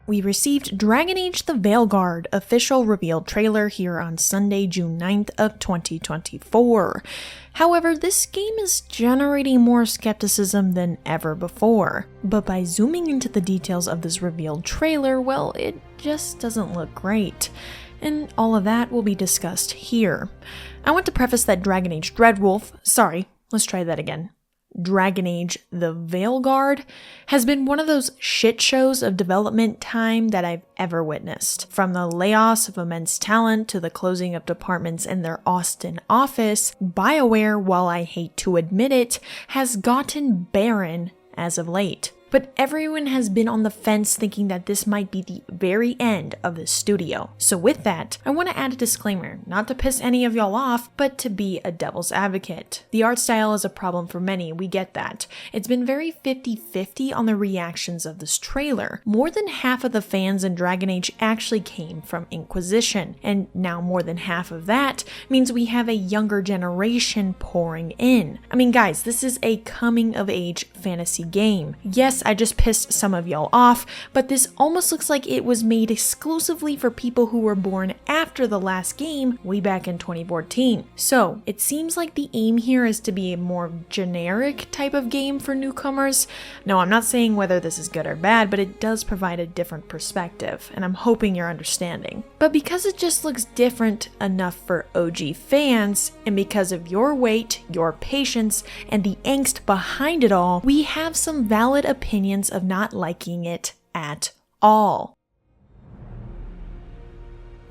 we received Dragon Age the Veilguard official reveal trailer here on Sunday, June 9th of 2024. However, this game is generating more skepticism than ever before. But by zooming into the details of this revealed trailer, well, it just doesn't look great. And all of that will be discussed here. I want to preface that Dragon Age Dreadwolf, Dragon Age the Veilguard has been one of those shit shows of development time that I've ever witnessed. From the layoffs of immense talent to the closing of departments in their Austin office, BioWare, while I hate to admit it, has gotten barren as of late. But everyone has been on the fence thinking that this might be the very end of the studio. So with that, I want to add a disclaimer, not to piss any of y'all off, but to be a devil's advocate. The art style is a problem for many, we get that. It's been very 50-50 on the reactions of this trailer. More than half of the fans in Dragon Age actually came from Inquisition, and now more than half of that means we have a younger generation pouring in. I mean guys, this is a coming-of-age fantasy game. Yes, I just pissed some of y'all off, but this almost looks like it was made exclusively for people who were born after the last game way back in 2014. So it seems like the aim here is to be a more generic type of game for newcomers. No, I'm not saying whether this is good or bad, but it does provide a different perspective, and I'm hoping you're understanding. But because it just looks different enough for OG fans, and because of your wait, your patience, and the angst behind it all, we have some valid opinions of not liking it at all.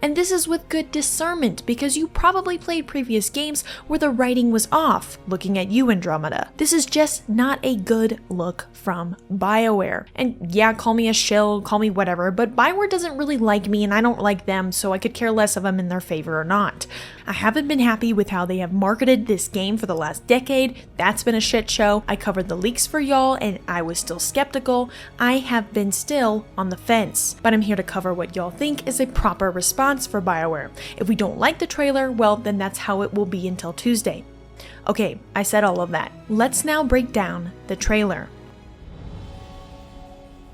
And this is with good discernment, because you probably played previous games where the writing was off, looking at you, Andromeda. This is just not a good look from BioWare. And yeah, call me a shill, call me whatever, but BioWare doesn't really like me and I don't like them, so I could care less if I'm in their favor or not. I haven't been happy with how they have marketed this game for the last decade. That's been a shit show. I covered the leaks for y'all and I was still skeptical. I have been still on the fence, but I'm here to cover what y'all think is a proper response for BioWare. If we don't like the trailer, well, then that's how it will be until Tuesday. Okay, I said all of that. Let's now break down the trailer.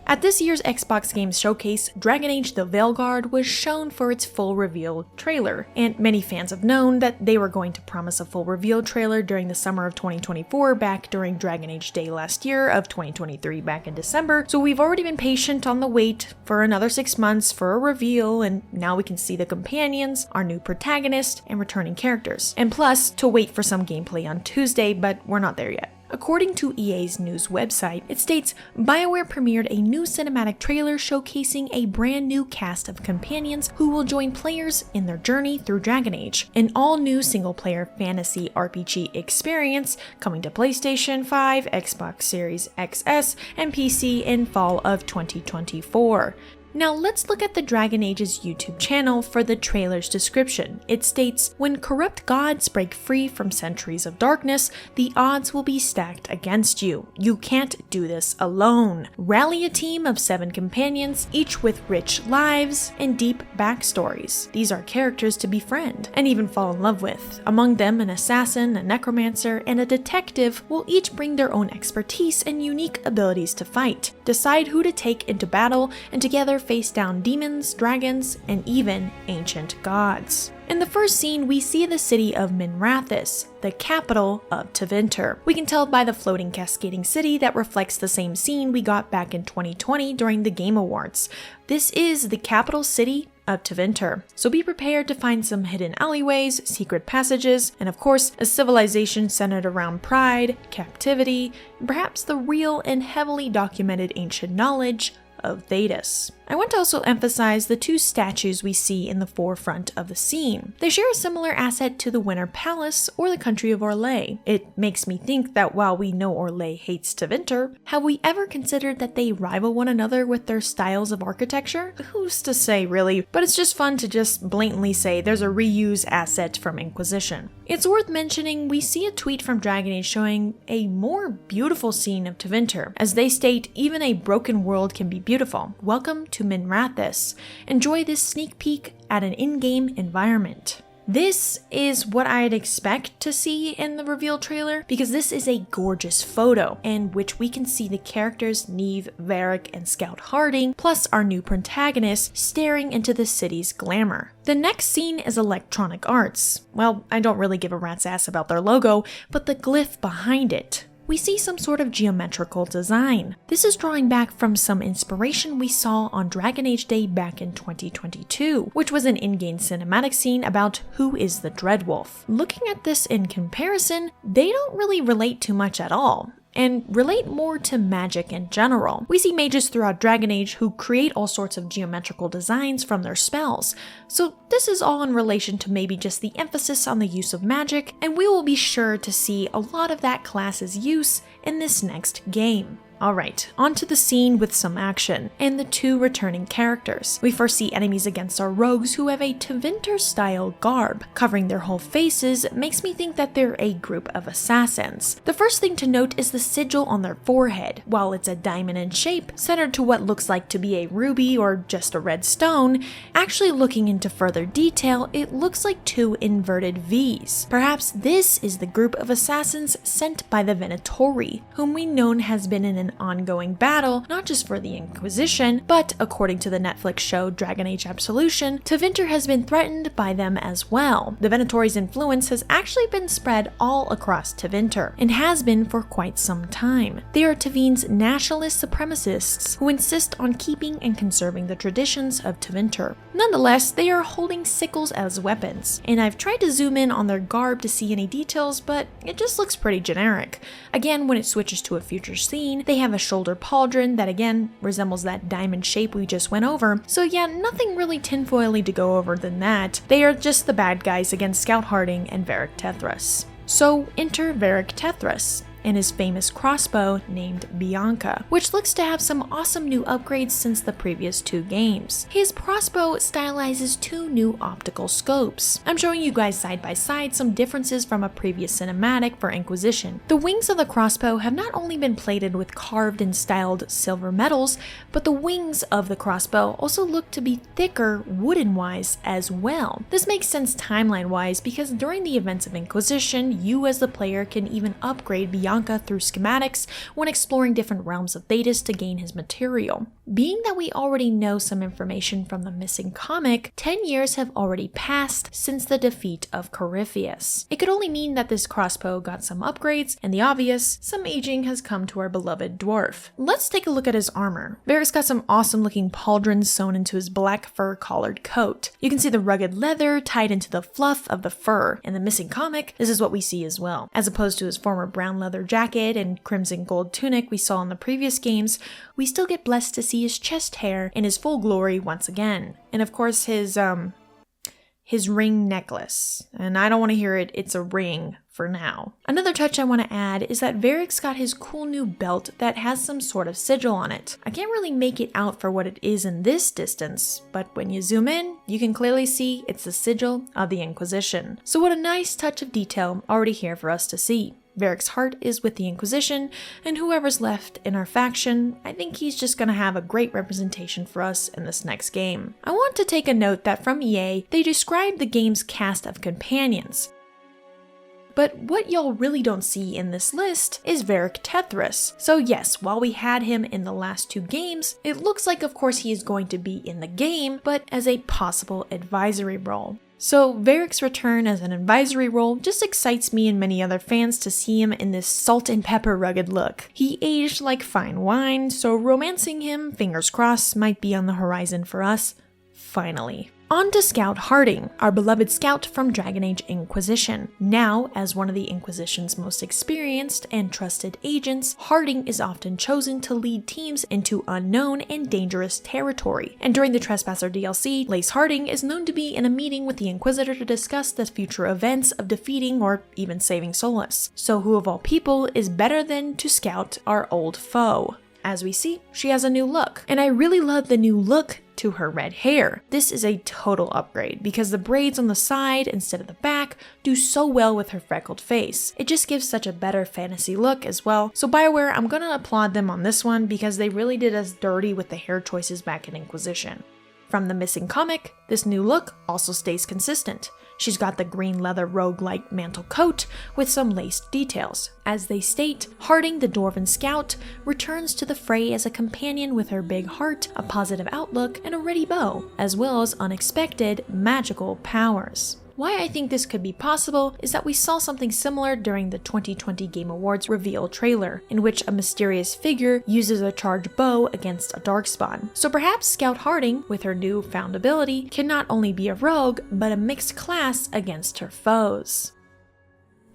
At this year's Xbox Games Showcase, Dragon Age the Veilguard was shown for its full reveal trailer, and many fans have known that they were going to promise a full reveal trailer during the summer of 2024 back during Dragon Age Day last year of 2023 back in December, so we've already been patient on the wait for another 6 months for a reveal, and now we can see the companions, our new protagonist, and returning characters. And plus, to wait for some gameplay on Tuesday, but we're not there yet. According to EA's news website, it states, BioWare premiered a new cinematic trailer showcasing a brand new cast of companions who will join players in their journey through Dragon Age, an all-new single-player fantasy RPG experience coming to PlayStation 5, Xbox Series XS, and PC in fall of 2024. Now let's look at the Dragon Age's YouTube channel for the trailer's description. It states, when corrupt gods break free from centuries of darkness, the odds will be stacked against you. You can't do this alone. Rally a team of 7 companions, each with rich lives and deep backstories. These are characters to befriend and even fall in love with. Among them, an assassin, a necromancer, and a detective will each bring their own expertise and unique abilities to fight. Decide who to take into battle, and together face down demons, dragons, and even ancient gods. In the first scene, we see the city of Minrathous, the capital of Tevinter. We can tell by the floating cascading city that reflects the same scene we got back in 2020 during the Game Awards. This is the capital city of Tevinter, so be prepared to find some hidden alleyways, secret passages, and of course, a civilization centered around pride, captivity, and perhaps the real and heavily documented ancient knowledge of Thedas. I want to also emphasize the 2 statues we see in the forefront of the scene. They share a similar asset to the Winter Palace or the country of Orlais. It makes me think that while we know Orlais hates Tevinter, have we ever considered that they rival one another with their styles of architecture? Who's to say really, but it's just fun to just blatantly say there's a reuse asset from Inquisition. It's worth mentioning we see a tweet from Dragon Age showing a more beautiful scene of Tevinter. As they state, even a broken world can be beautiful. Welcome to Minrathous. Enjoy this sneak peek at an in-game environment. This is what I'd expect to see in the reveal trailer, because this is a gorgeous photo in which we can see the characters Neve, Varric, and Scout Harding, plus our new protagonist, staring into the city's glamour. The next scene is Electronic Arts. Well, I don't really give a rat's ass about their logo, but the glyph behind it. We see some sort of geometrical design. This is drawing back from some inspiration we saw on Dragon Age Day back in 2022, which was an in-game cinematic scene about who is the Dreadwolf. Looking at this in comparison, they don't really relate too much at all, and relate more to magic in general. We see mages throughout Dragon Age who create all sorts of geometrical designs from their spells, so this is all in relation to maybe just the emphasis on the use of magic, and we will be sure to see a lot of that class's use in this next game. Alright, onto the scene with some action, and the two returning characters. We first see enemies against our rogues who have a Tevinter-style garb. Covering their whole faces makes me think that they're a group of assassins. The first thing to note is the sigil on their forehead. While it's a diamond in shape, centered to what looks like to be a ruby or just a red stone, actually looking into further detail, it looks like two inverted V's. Perhaps this is the group of assassins sent by the Venatori, whom we know has been in an ongoing battle, not just for the Inquisition, but according to the Netflix show Dragon Age Absolution, Tevinter has been threatened by them as well. The Venatori's influence has actually been spread all across Tevinter, and has been for quite some time. They are Tevin's nationalist supremacists who insist on keeping and conserving the traditions of Tevinter. Nonetheless, they are holding sickles as weapons, and I've tried to zoom in on their garb to see any details, but it just looks pretty generic. Again, when it switches to a future scene, they have a shoulder pauldron that again resembles that diamond shape we just went over, so yeah, nothing really tinfoily to go over than that. They are just the bad guys against Scout Harding and Varric Tethras. So enter Varric Tethras and his famous crossbow named Bianca, which looks to have some awesome new upgrades since the previous two games. His crossbow stylizes two new optical scopes. I'm showing you guys side by side some differences from a previous cinematic for Inquisition. The wings of the crossbow have not only been plated with carved and styled silver metals, but the wings of the crossbow also look to be thicker wooden-wise as well. This makes sense timeline-wise because during the events of Inquisition, you as the player can even upgrade Bianca through schematics when exploring different realms of Thedas to gain his material. Being that we already know some information from the missing comic, 10 years have already passed since the defeat of Corypheus. It could only mean that this crossbow got some upgrades, and the obvious, some aging has come to our beloved dwarf. Let's take a look at his armor. Varric's got some awesome looking pauldrons sewn into his black fur collared coat. You can see the rugged leather tied into the fluff of the fur. In the missing comic, this is what we see as well. As opposed to his former brown leather jacket and crimson gold tunic we saw in the previous games, we still get blessed to see his chest hair in his full glory once again. And of course his ring necklace. And I don't want to hear it, it's a ring for now. Another touch I want to add is that Varric's got his cool new belt that has some sort of sigil on it. I can't really make it out for what it is in this distance, but when you zoom in, you can clearly see it's the sigil of the Inquisition. So what a nice touch of detail already here for us to see. Varric's heart is with the Inquisition, and whoever's left in our faction, I think he's just gonna have a great representation for us in this next game. I want to take a note that from EA, they described the game's cast of companions. But what y'all really don't see in this list is Varric Tethras. So yes, while we had him in the last two games, it looks like of course he is going to be in the game, but as a possible advisory role. So Varric's return as an advisory role just excites me and many other fans to see him in this salt and pepper rugged look. He aged like fine wine, so romancing him, fingers crossed, might be on the horizon for us, finally. On to Scout Harding, our beloved scout from Dragon Age Inquisition. Now, as one of the Inquisition's most experienced and trusted agents, Harding is often chosen to lead teams into unknown and dangerous territory. And during the Trespasser DLC, Lace Harding is known to be in a meeting with the Inquisitor to discuss the future events of defeating or even saving Solus. So who of all people is better than to scout our old foe? As we see, she has a new look, and I really love the new look to her red hair. This is a total upgrade because the braids on the side instead of the back do so well with her freckled face. It just gives such a better fantasy look as well. So BioWare, I'm gonna applaud them on this one because they really did us dirty with the hair choices back in Inquisition. From the missing comic, this new look also stays consistent. She's got the green leather rogue-like mantle coat with some laced details. As they state, Harding the Dwarven Scout returns to the fray as a companion with her big heart, a positive outlook, and a ready bow, as well as unexpected magical powers. Why I think this could be possible is that we saw something similar during the 2020 Game Awards reveal trailer, in which a mysterious figure uses a charged bow against a darkspawn. So perhaps Scout Harding, with her newfound ability, can not only be a rogue, but a mixed class against her foes.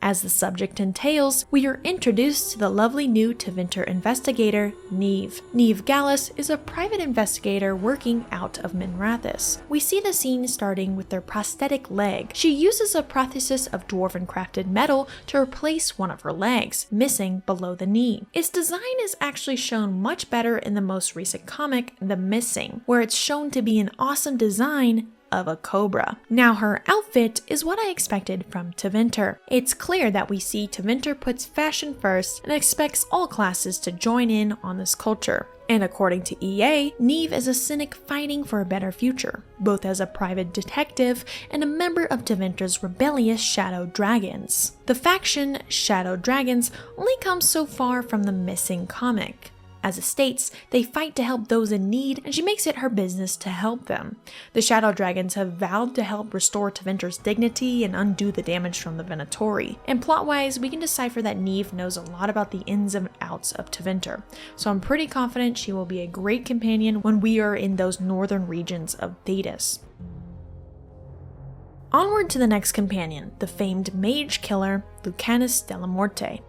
As the subject entails, we are introduced to the lovely new Tevinter investigator, Neve. Neve Gallus is a private investigator working out of Minrathous. We see the scene starting with their prosthetic leg. She uses a prosthesis of dwarven crafted metal to replace one of her legs, missing below the knee. Its design is actually shown much better in the most recent comic, The Missing, where it's shown to be an awesome design of a cobra. Now her outfit is what I expected from Tevinter. It's clear that we see Tevinter puts fashion first and expects all classes to join in on this culture. And according to EA, Neve is a cynic fighting for a better future, both as a private detective and a member of Tevinter's rebellious Shadow Dragons. The faction Shadow Dragons only comes so far from the Missing comic. As it states, they fight to help those in need, and she makes it her business to help them. The Shadow Dragons have vowed to help restore Tevinter's dignity and undo the damage from the Venatori. And plot-wise, we can decipher that Neve knows a lot about the ins and outs of Tevinter, so I'm pretty confident she will be a great companion when we are in those northern regions of Thedas. Onward to the next companion, the famed mage killer, Lucanus Della Morte.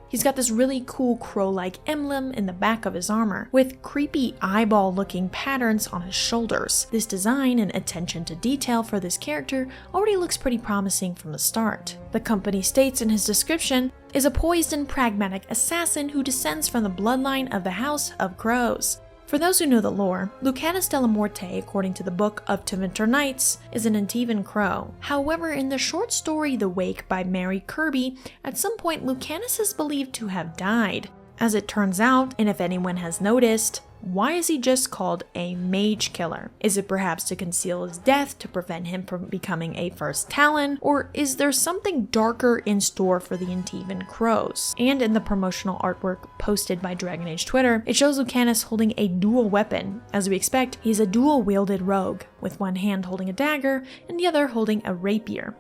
He's got this really cool crow-like emblem in the back of his armor, with creepy eyeball-looking patterns on his shoulders. This design and attention to detail for this character already looks pretty promising from the start. The company states in his description, is a poised and pragmatic assassin who descends from the bloodline of the House of Crows. For those who know the lore, Lucanus Della Morte, according to the Book of Tevinter Nights, is an Antivan crow. However, in the short story The Wake by Mary Kirby, at some point Lucanus is believed to have died. As it turns out, and if anyone has noticed, why is he just called a mage killer? Is it perhaps to conceal his death to prevent him from becoming a first Talon? Or is there something darker in store for the Antivan crows? And in the promotional artwork posted by Dragon Age Twitter, it shows Lucanus holding a dual weapon. As we expect, he's a dual-wielded rogue, with one hand holding a dagger and the other holding a rapier.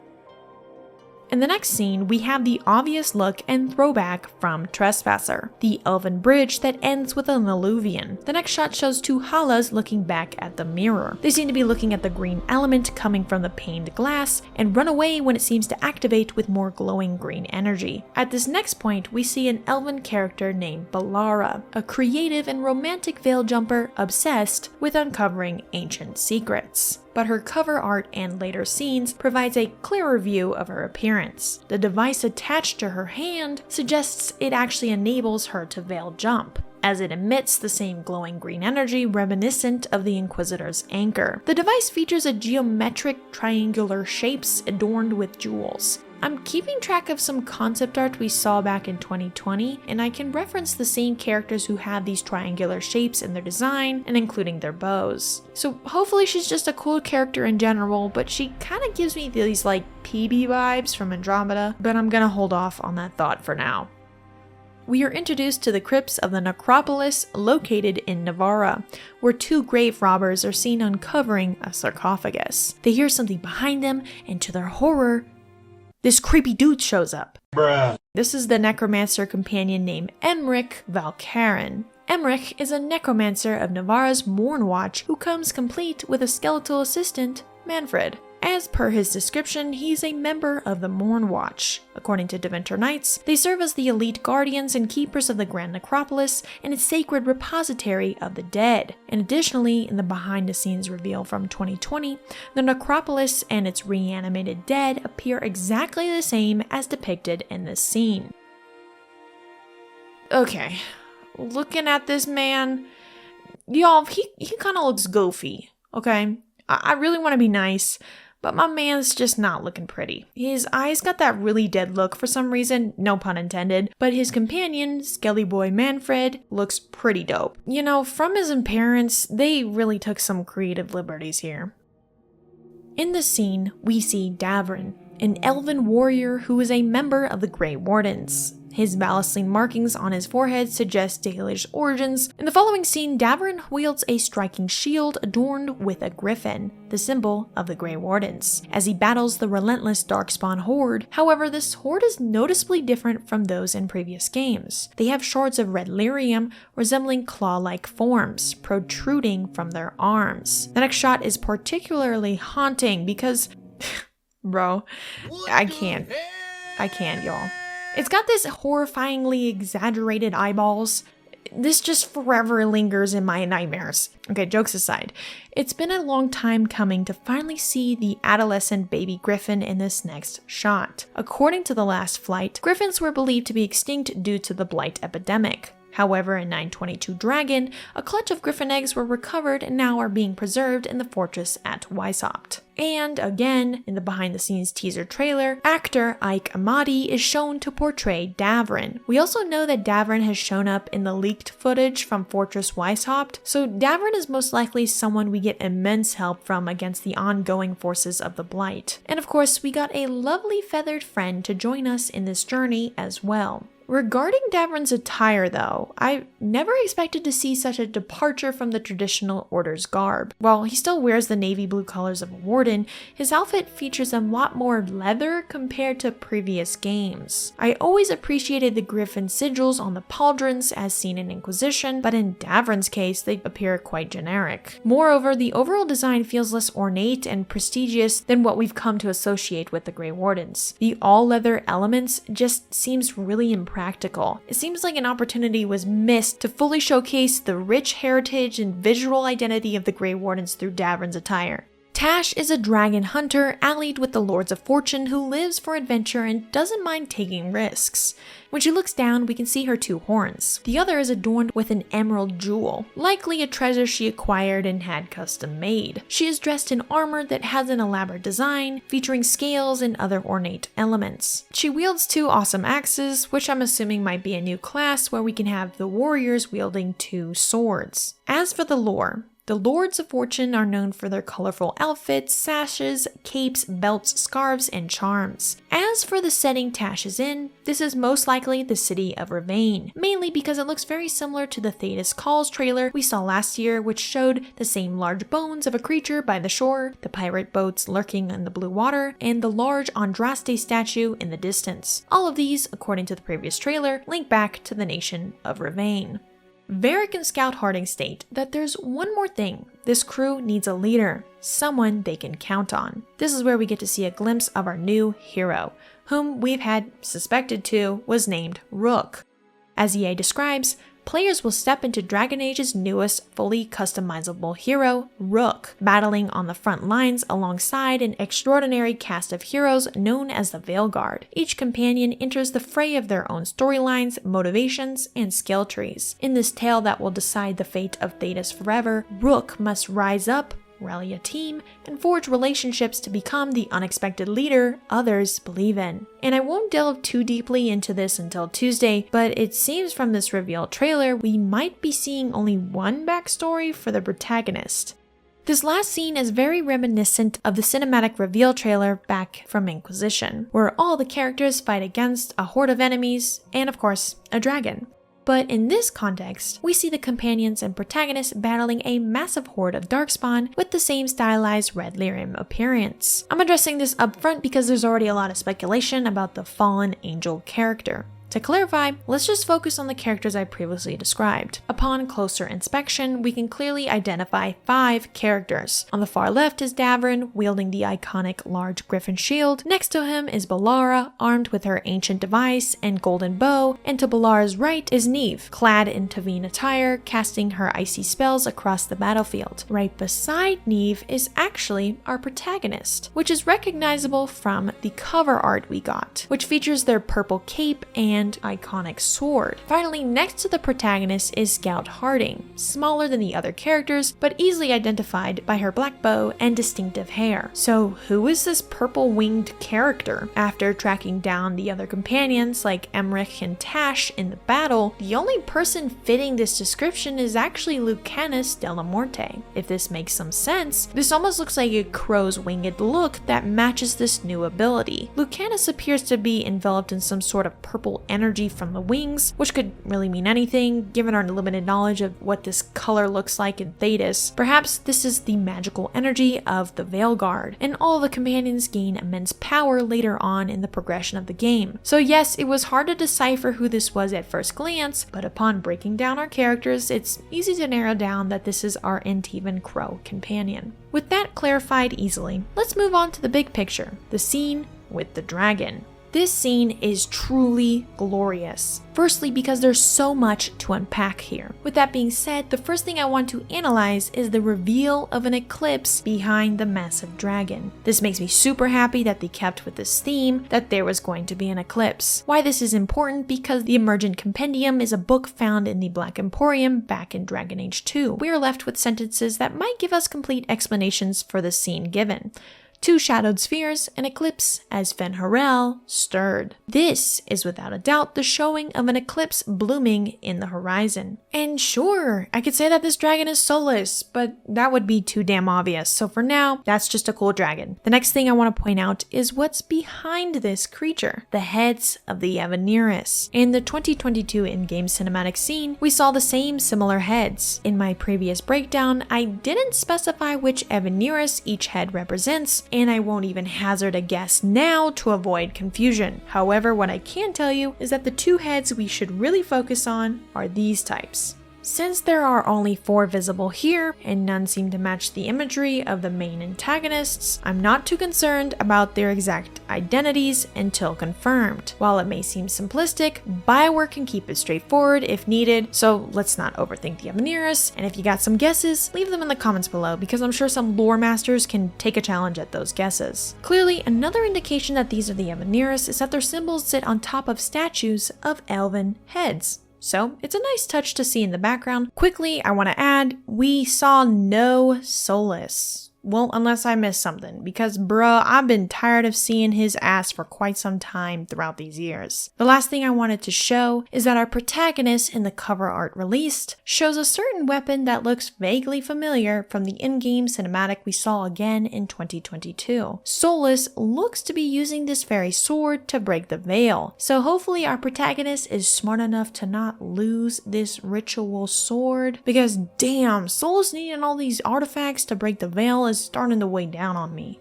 In the next scene, we have the obvious look and throwback from Trespasser, the elven bridge that ends with an alluvion. The next shot shows two Halas looking back at the mirror. They seem to be looking at the green element coming from the paned glass and run away when it seems to activate with more glowing green energy. At this next point, we see an elven character named Balara, a creative and romantic veil jumper obsessed with uncovering ancient secrets. But her cover art and later scenes provides a clearer view of her appearance. The device attached to her hand suggests it actually enables her to veil jump, as it emits the same glowing green energy reminiscent of the Inquisitor's anchor. The device features a geometric triangular shapes adorned with jewels. I'm keeping track of some concept art we saw back in 2020, and I can reference the same characters who have these triangular shapes in their design and including their bows. So hopefully she's just a cool character in general, but she kind of gives me these like PB vibes from Andromeda, but I'm gonna hold off on that thought for now. We are introduced to the crypts of the necropolis located in Navarra, where two grave robbers are seen uncovering a sarcophagus. They hear something behind them, and to their horror, this creepy dude shows up. Bruh. This is the necromancer companion named Emric Valcarin. Emric is a necromancer of Navarra's Mournwatch who comes complete with a skeletal assistant, Manfred. As per his description, he's a member of the Mournwatch. According to Tevinter Nights, they serve as the elite guardians and keepers of the Grand Necropolis and its sacred repository of the dead. And additionally, in the behind-the-scenes reveal from 2020, the Necropolis and its reanimated dead appear exactly the same as depicted in this scene. Okay, looking at this man, y'all, he kind of looks goofy, okay? I really want to be nice, but my man's just not looking pretty. His eyes got that really dead look for some reason, no pun intended, but his companion, Skelly Boy Manfred, looks pretty dope. You know, from his appearance, they really took some creative liberties here. In this scene, we see Davrin, an elven warrior who is a member of the Grey Wardens. His Valacine markings on his forehead suggest Dalish origins. In the following scene, Davrin wields a striking shield adorned with a griffin, the symbol of the Grey Wardens, as he battles the relentless Darkspawn horde. However, this horde is noticeably different from those in previous games. They have shards of red lyrium resembling claw-like forms, protruding from their arms. The next shot is particularly haunting because... bro, I can't, y'all. It's got this horrifyingly exaggerated eyeballs. This just forever lingers in my nightmares. Okay, jokes aside, it's been a long time coming to finally see the adolescent baby griffin in this next shot. According to the last flight, griffins were believed to be extinct due to the blight epidemic. However, in 922 Dragon, a clutch of griffin eggs were recovered and now are being preserved in the fortress at Weishaupt. And again, in the behind-the-scenes teaser trailer, actor Ike Amati is shown to portray Davrin. We also know that Davrin has shown up in the leaked footage from Fortress Weishaupt, so Davrin is most likely someone we get immense help from against the ongoing forces of the Blight. And of course, we got a lovely feathered friend to join us in this journey as well. Regarding Davrin's attire though, I never expected to see such a departure from the traditional Order's garb. While he still wears the navy blue colors of a warden, his outfit features a lot more leather compared to previous games. I always appreciated the griffin sigils on the pauldrons as seen in Inquisition, but in Davrin's case they appear quite generic. Moreover, the overall design feels less ornate and prestigious than what we've come to associate with the Grey Wardens. The all-leather elements just seems really impractical. It seems like an opportunity was missed to fully showcase the rich heritage and visual identity of the Grey Wardens through Davrin's attire. Tash is a dragon hunter allied with the Lords of Fortune who lives for adventure and doesn't mind taking risks. When she looks down, we can see her two horns. The other is adorned with an emerald jewel, likely a treasure she acquired and had custom made. She is dressed in armor that has an elaborate design, featuring scales and other ornate elements. She wields two awesome axes, which I'm assuming might be a new class where we can have the warriors wielding two swords. As for the lore, the Lords of Fortune are known for their colorful outfits, sashes, capes, belts, scarves, and charms. As for the setting Tash is in, this is most likely the city of Rivain, mainly because it looks very similar to the Thetis Calls trailer we saw last year, which showed the same large bones of a creature by the shore, the pirate boats lurking in the blue water, and the large Andraste statue in the distance. All of these, according to the previous trailer, link back to the nation of Rivain. Varric and Scout Harding state that there's one more thing. This crew needs a leader, someone they can count on. This is where we get to see a glimpse of our new hero, whom we've had suspected to was named Rook. As EA describes, players will step into Dragon Age's newest fully customizable hero, Rook, battling on the front lines alongside an extraordinary cast of heroes known as the Veilguard. Each companion enters the fray of their own storylines, motivations, and skill trees. In this tale that will decide the fate of Thetis forever, Rook must rise up, rally a team, and forge relationships to become the unexpected leader others believe in. And I won't delve too deeply into this until Tuesday, but it seems from this reveal trailer we might be seeing only one backstory for the protagonist. This last scene is very reminiscent of the cinematic reveal trailer back from Inquisition, where all the characters fight against a horde of enemies, and of course, a dragon. But in this context, we see the companions and protagonists battling a massive horde of Darkspawn with the same stylized red lyrium appearance. I'm addressing this up front because there's already a lot of speculation about the fallen angel character. To clarify, let's just focus on the characters I previously described. Upon closer inspection, we can clearly identify 5 characters. On the far left is Davrin, wielding the iconic large griffin shield. Next to him is Balara, armed with her ancient device and golden bow, and to Balara's right is Neve, clad in Tavine attire, casting her icy spells across the battlefield. Right beside Neve is actually our protagonist, which is recognizable from the cover art we got, which features their purple cape and and iconic sword. Finally, next to the protagonist is Scout Harding, smaller than the other characters, but easily identified by her black bow and distinctive hair. So who is this purple-winged character? After tracking down the other companions like Emmerich and Tash in the battle, the only person fitting this description is actually Lucanus Delamorte. If this makes some sense, this almost looks like a crow's winged look that matches this new ability. Lucanus appears to be enveloped in some sort of purple energy from the wings, which could really mean anything given our limited knowledge of what this color looks like in Tethras. Perhaps this is the magical energy of the Veilguard, and all the companions gain immense power later on in the progression of the game. So yes, it was hard to decipher who this was at first glance, but upon breaking down our characters, it's easy to narrow down that this is our Antivan Crow companion. With that clarified easily, let's move on to the big picture, the scene with the dragon. This scene is truly glorious. Firstly, because there's so much to unpack here. With that being said, the first thing I want to analyze is the reveal of an eclipse behind the massive dragon. This makes me super happy that they kept with this theme, that there was going to be an eclipse. Why this is important? Because the Emergent Compendium is a book found in the Black Emporium back in Dragon Age 2. We are left with sentences that might give us complete explanations for the scene given. Two shadowed spheres, an eclipse, as Fen'Harel stirred. This is without a doubt the showing of an eclipse blooming in the horizon. And sure, I could say that this dragon is soulless, but that would be too damn obvious, so for now, that's just a cool dragon. The next thing I want to point out is what's behind this creature, the heads of the Evaneris. In the 2022 in-game cinematic scene, we saw the same similar heads. In my previous breakdown, I didn't specify which Evaneris each head represents, and I won't even hazard a guess now to avoid confusion. However, what I can tell you is that the two heads we should really focus on are these types. Since there are only 4 visible here, and none seem to match the imagery of the main antagonists, I'm not too concerned about their exact identities until confirmed. While it may seem simplistic, BioWare can keep it straightforward if needed, so let's not overthink the Evaneris, and if you got some guesses, leave them in the comments below because I'm sure some lore masters can take a challenge at those guesses. Clearly, another indication that these are the Evaneris is that their symbols sit on top of statues of elven heads. So it's a nice touch to see in the background. Quickly, I want to add, we saw no Solus. Well, unless I missed something, because bruh, I've been tired of seeing his ass for quite some time throughout these years. The last thing I wanted to show is that our protagonist in the cover art released shows a certain weapon that looks vaguely familiar from the in-game cinematic we saw again in 2022. Solus looks to be using this very sword to break the veil, so hopefully our protagonist is smart enough to not lose this ritual sword, because damn, Solus needing all these artifacts to break the veil is starting to weigh down on me.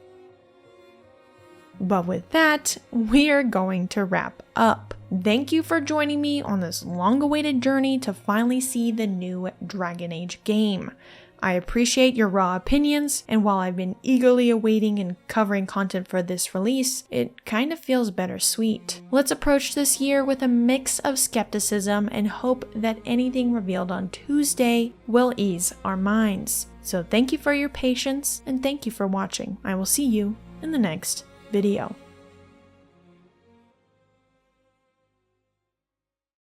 But with that, we are going to wrap up. Thank you for joining me on this long-awaited journey to finally see the new Dragon Age game. I appreciate your raw opinions, and while I've been eagerly awaiting and covering content for this release, it kind of feels bittersweet. Let's approach this year with a mix of skepticism and hope that anything revealed on Tuesday will ease our minds. So thank you for your patience, and thank you for watching. I will see you in the next video.